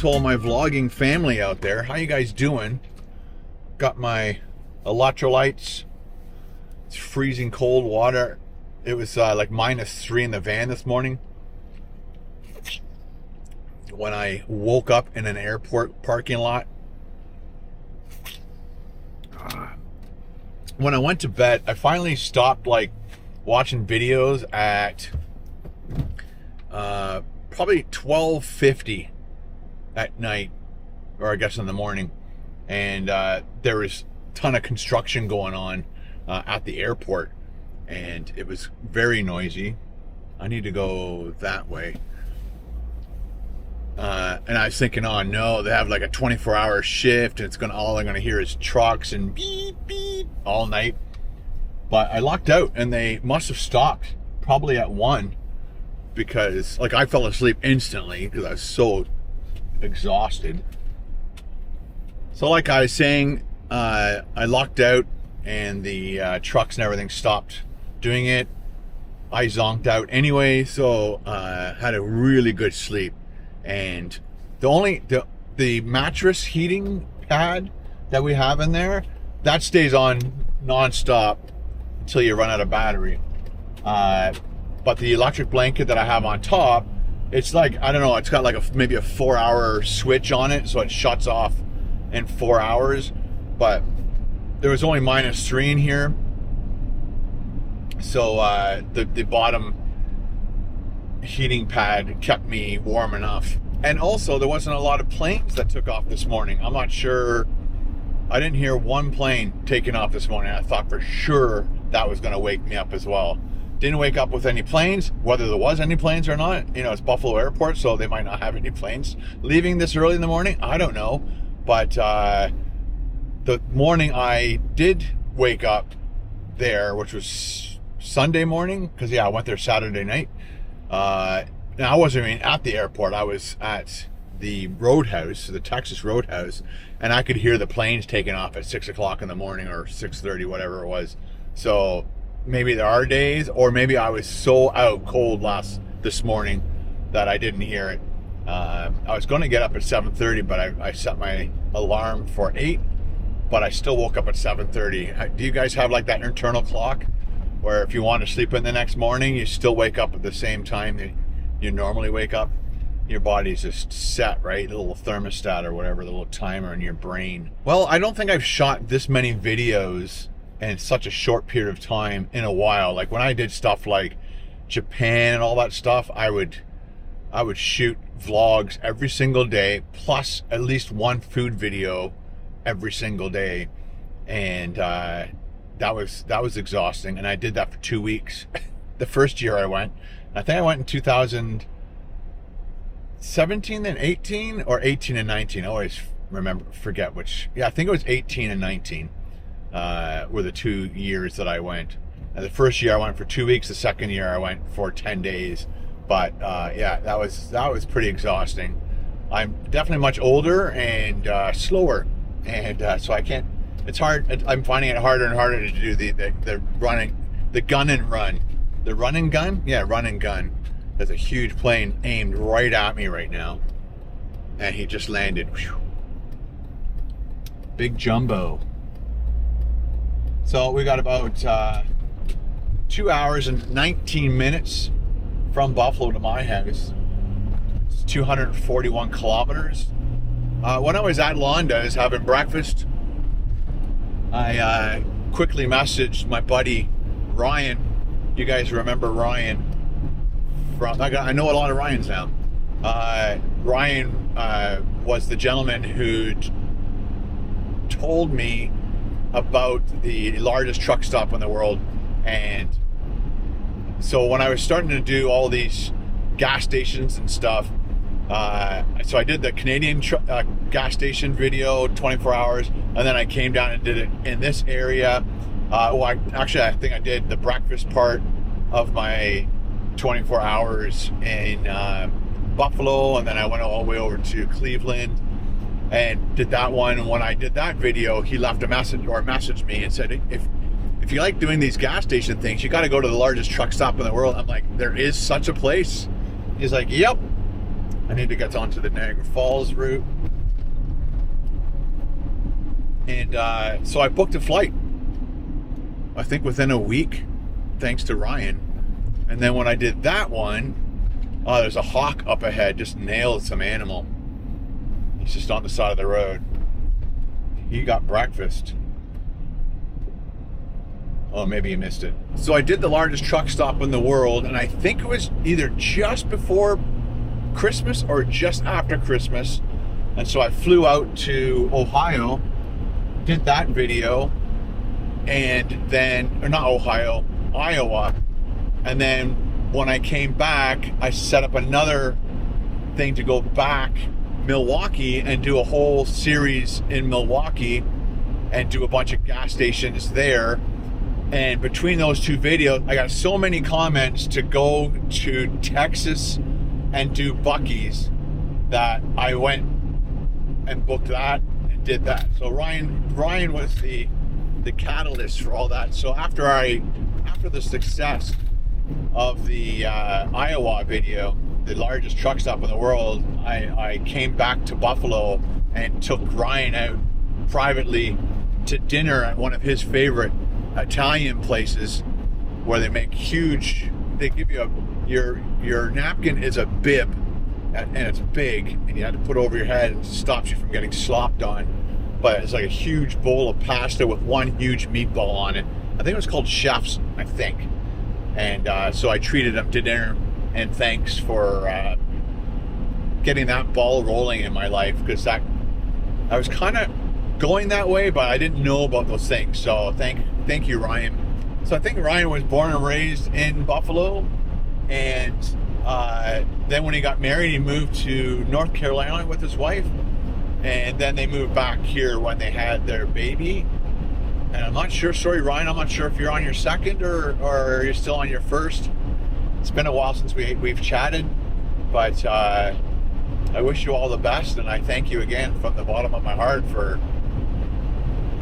to all my vlogging family out there. How you guys doing? Got my electrolytes. It's freezing cold water. It was like -3 in the van this morning when I woke up in an airport parking lot. When I went to bed, I finally stopped like watching videos at probably 12:50 at night, or I guess in the morning, and there was a ton of construction going on at the airport, and it was very noisy. I need to go that way. And I was thinking, oh no, they have like a 24-hour shift, and it's all I'm gonna hear is trucks and beep beep all night. But I lucked out, and they must have stopped probably at 1, because like I fell asleep instantly because I was so exhausted. So like I was saying, I lucked out, and the trucks and everything stopped doing it. I zonked out anyway, so had a really good sleep. And the mattress heating pad that we have in there, that stays on non-stop until you run out of battery. But the electric blanket that I have on top, it's like, I don't know, it's got like maybe a 4-hour switch on it, so it shuts off in 4 hours. But there was only -3 in here, so the bottom heating pad kept me warm enough. And also, there wasn't a lot of planes that took off this morning. I'm not sure, I didn't hear one plane taking off this morning. I thought for sure that was going to wake me up as well. Didn't wake up with any planes. Whether there was any planes or not, you know, it's Buffalo Airport, so they might not have any planes leaving this early in the morning. I don't know. But the morning I did wake up there, which was Sunday morning, because yeah, I went there Saturday night. Now I wasn't even at the airport. I was at the Roadhouse, the Texas Roadhouse, and I could hear the planes taking off at 6 o'clock in the morning, or 6:30, whatever it was. So maybe there are days, or maybe I was so out cold this morning that I didn't hear it. I was going to get up at 7:30, but I set my alarm for 8, but I still woke up at 7:30. Do you guys have like that internal clock where if you want to sleep in the next morning, you still wake up at the same time that you normally wake up? Your body's just set, right? The little thermostat or whatever, the little timer in your brain. Well, I don't think I've shot this many videos in such a short period of time in a while. Like when I did stuff like Japan and all that stuff, I would shoot vlogs every single day, plus at least one food video every single day. And that was exhausting, and I did that for 2 weeks. The first year I went, I think I went in 2017 and 18, or 18 and 19. I always forget which. Yeah, I think it was 18 and 19 were the 2 years that I went. And the first year I went for 2 weeks. The second year I went for 10 days. But yeah, that was pretty exhausting. I'm definitely much older and slower, and so I can't. It's hard. I'm finding it harder and harder to do the running, the gun and run. The run and gun? Yeah, run and gun. There's a huge plane aimed right at me right now. And he just landed. Whew. Big jumbo. So we got about 2 hours and 19 minutes from Buffalo to my house. It's 241 kilometers. When I was at Londa's having breakfast, I quickly messaged my buddy Ryan. You guys remember Ryan? I know a lot of Ryans now. Ryan was the gentleman who told me about the largest truck stop in the world. And so when I was starting to do all these gas stations and stuff, so I did the Canadian gas station video, 24 hours, and then I came down and did it in this area. I think I did the breakfast part of my 24 hours in Buffalo, and then I went all the way over to Cleveland and did that one. And when I did that video, he left a message, or messaged me and said, if you like doing these gas station things, you got to go to the largest truck stop in the world. I'm like, there is such a place? He's like, yep. I need to get onto the Niagara Falls route. And so I booked a flight, I think within a week, thanks to Ryan. And then when I did that one, there's a hawk up ahead, just nailed some animal. He's just on the side of the road. He got breakfast. Oh, maybe you missed it. So I did the largest truck stop in the world, and I think it was either just before Christmas or just after Christmas. And so I flew out to Ohio, did that video, and then, or not Ohio, Iowa. And then when I came back, I set up another thing to go back Milwaukee and do a whole series in Milwaukee and do a bunch of gas stations there. And between those two videos, I got so many comments to go to Texas and do Buc-ee's that I went and booked that and did that. So Ryan was the catalyst for all that. So after the success of the Iowa video, the largest truck stop in the world, I came back to Buffalo and took Ryan out privately to dinner at one of his favorite Italian places where they make huge, they give you your napkin is a bib and it's big and you have to put it over your head and it stops you from getting slopped on, but it's like a huge bowl of pasta with one huge meatball on it. I think it was called Chef's, I think. And so I treated him to dinner, and thanks for getting that ball rolling in my life, because I was kind of going that way, but I didn't know about those things. So thank you, Ryan. So I think Ryan was born and raised in Buffalo, and then when he got married, he moved to North Carolina with his wife, and then they moved back here when they had their baby. And I'm not sure, sorry Ryan, I'm not sure if you're on your second or you're still on your first. It's been a while since we've chatted, but I wish you all the best, and I thank you again from the bottom of my heart for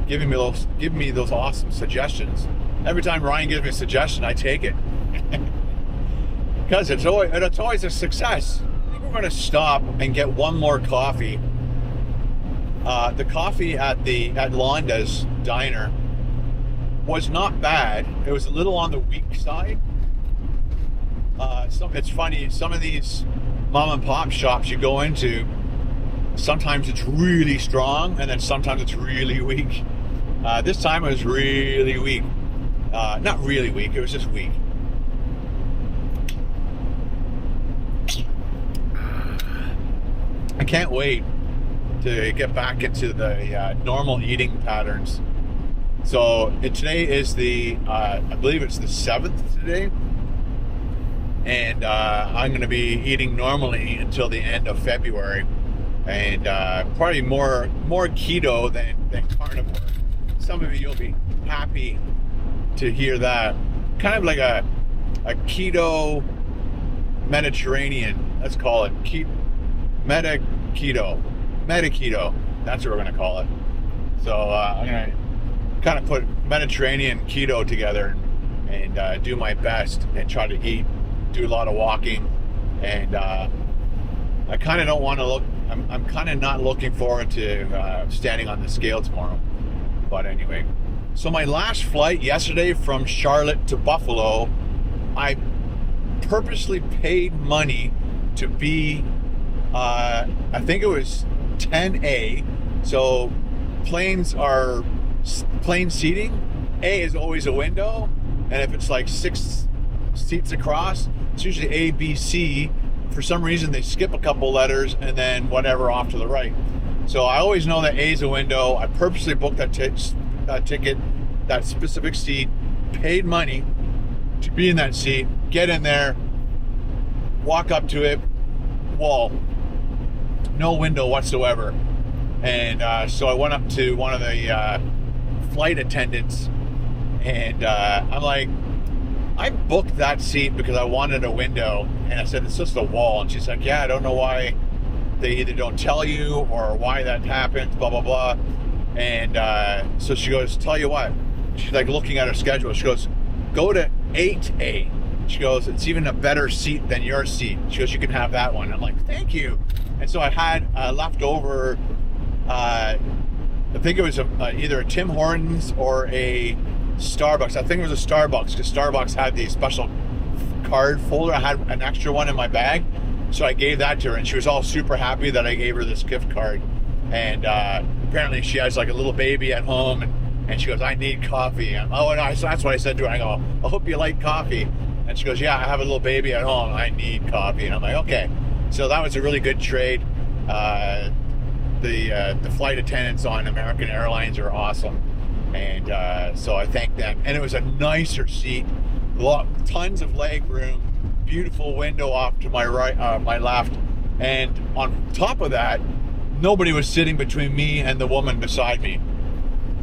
giving me those awesome suggestions. Every time Ryan gives me a suggestion, I take it. Because it's always a success. I think we're going to stop and get one more coffee. The coffee at Londa's Diner was not bad. It was a little on the weak side. It's funny, some of these mom and pop shops you go into, sometimes it's really strong and then sometimes it's really weak. This time it was really weak. Not really weak, it was just weak. I can't wait to get back into the normal eating patterns. So today is I believe it's the 7th today, and I'm going to be eating normally until the end of February, and probably more keto than carnivore. Some of you'll be happy to hear that. Kind of like a keto Mediterranean, let's call it Meta-keto. That's what we're going to call it. So I'm going to kind of put Mediterranean keto together and do my best and try to do a lot of walking. And I kind of don't want to look, I'm kind of not looking forward to standing on the scale tomorrow. But anyway, so my last flight yesterday from Charlotte to Buffalo, I purposely paid money to be, I think it was 10A. So planes are plane seating. A is always a window, and if it's like 6 seats across, it's usually A, B, C. For some reason, they skip a couple letters and then whatever off to the right. So I always know that A is a window. I purposely booked that ticket, that specific seat, paid money to be in that seat, get in there, walk up to it, wall, no window whatsoever. And so I went up to one of the flight attendants, and I'm like, I booked that seat because I wanted a window, and I said, it's just a wall. And she's like, yeah, I don't know why they either don't tell you or why that happens, blah, blah, blah. And so she goes, tell you what, she's like looking at her schedule. She goes, go to 8A. She goes, it's even a better seat than your seat. She goes, you can have that one. I'm like, thank you. And so I had left over, I think it was either a Tim Hortons or a Starbucks. I think it was a Starbucks, because Starbucks had the special card folder. I had an extra one in my bag, so I gave that to her, and she was all super happy that I gave her this gift card. And apparently she has like a little baby at home, and she goes, I need coffee. And so that's what I said to her. I go, I hope you like coffee. And she goes, yeah, I have a little baby at home, I need coffee. And I'm like, okay. So that was a really good trade. The flight attendants on American Airlines are awesome, and so I thank them. And it was a nicer seat, tons of leg room, beautiful window off to my right, my left, and on top of that, nobody was sitting between me and the woman beside me.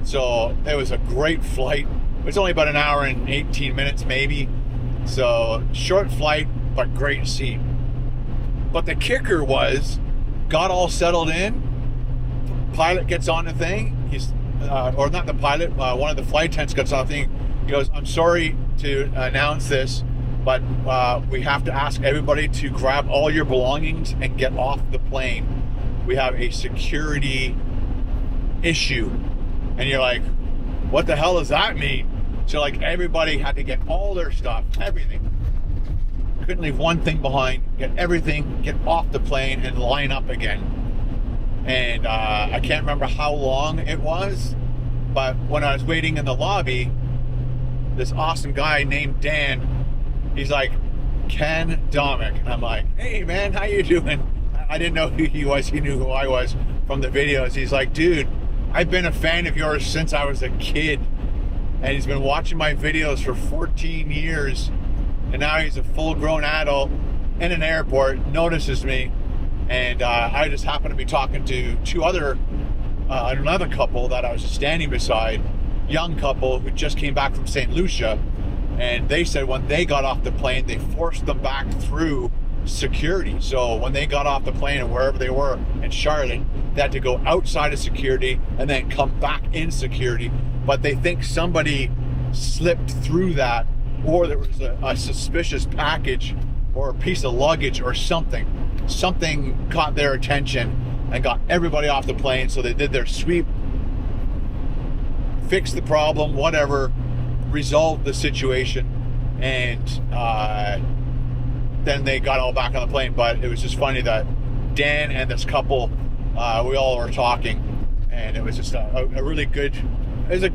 So it was a great flight. It was only about an hour and 18 minutes maybe, so short flight but great seat. But the kicker was, got all settled in, pilot gets on the thing, he's or not the pilot, one of the flight attendants gets on the thing. He goes, I'm sorry to announce this, but we have to ask everybody to grab all your belongings and get off the plane. We have a security issue. And you're like, what the hell does that mean? So like everybody had to get all their stuff, everything. Couldn't leave one thing behind, get everything, get off the plane and line up again. And I can't remember how long it was, but when I was waiting in the lobby, this awesome guy named Dan, he's like, Ken Domik. And I'm like, hey man, how you doing? I didn't know who he was. He knew who I was from the videos. He's like, dude, I've been a fan of yours since I was a kid. And he's been watching my videos for 14 years. And now he's a full-grown adult in an airport, notices me. And I just happened to be talking to another couple that I was just standing beside, young couple who just came back from St. Lucia. And they said when they got off the plane, they forced them back through security. So when they got off the plane and wherever they were in Charlotte, they had to go outside of security and then come back in security. But they think somebody slipped through that, or there was a suspicious package or a piece of luggage or something. Something caught their attention and got everybody off the plane. So they did their sweep, fixed the problem, whatever, resolved the situation, and then they got all back on the plane. But it was just funny that Dan and this couple, we all were talking, and it was just a really good. It was a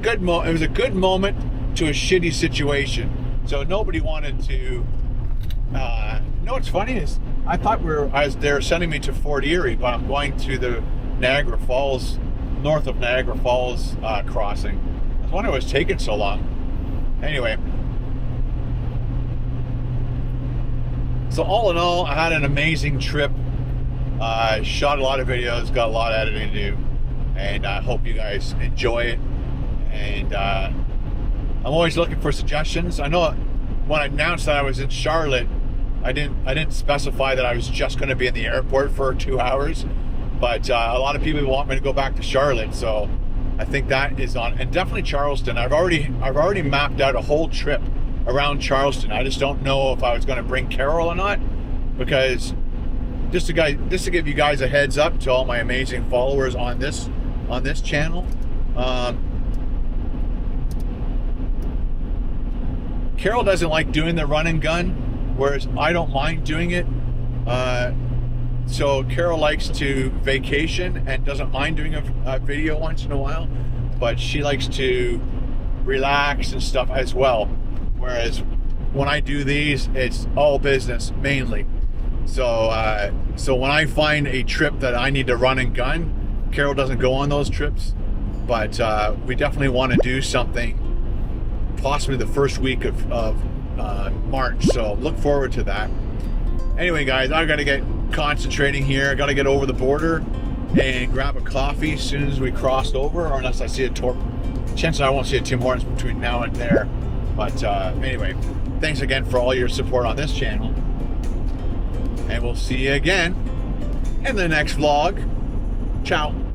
good moment to a shitty situation. So nobody wanted to. You know what's funny is I thought they were sending me to Fort Erie, but I'm going to the Niagara Falls, north of Niagara Falls crossing. I was wondering why it was taking so long. Anyway, so all in all, I had an amazing trip. Shot a lot of videos, got a lot of editing to do, and I hope you guys enjoy it. And I'm always looking for suggestions. I know when I announced that I was in Charlotte, I didn't specify that I was just going to be in the airport for 2 hours, but a lot of people want me to go back to Charlotte, so I think that is on, and definitely Charleston. I've already mapped out a whole trip around Charleston. I just don't know if I was going to bring Carol or not, because just to give you guys a heads up to all my amazing followers on this channel. Carol doesn't like doing the run and gun, whereas I don't mind doing it. So Carol likes to vacation and doesn't mind doing a video once in a while, but she likes to relax and stuff as well. Whereas when I do these, it's all business mainly. So when I find a trip that I need to run and gun, Carol doesn't go on those trips, but we definitely want to do something possibly the first week of March, so look forward to that. Anyway guys, I gotta get concentrating here. I gotta get over the border and grab a coffee as soon as we crossed over, or unless I see a chances I won't see a Tim Hortons between now and there. But anyway, thanks again for all your support on this channel, and we'll see you again in the next vlog. Ciao.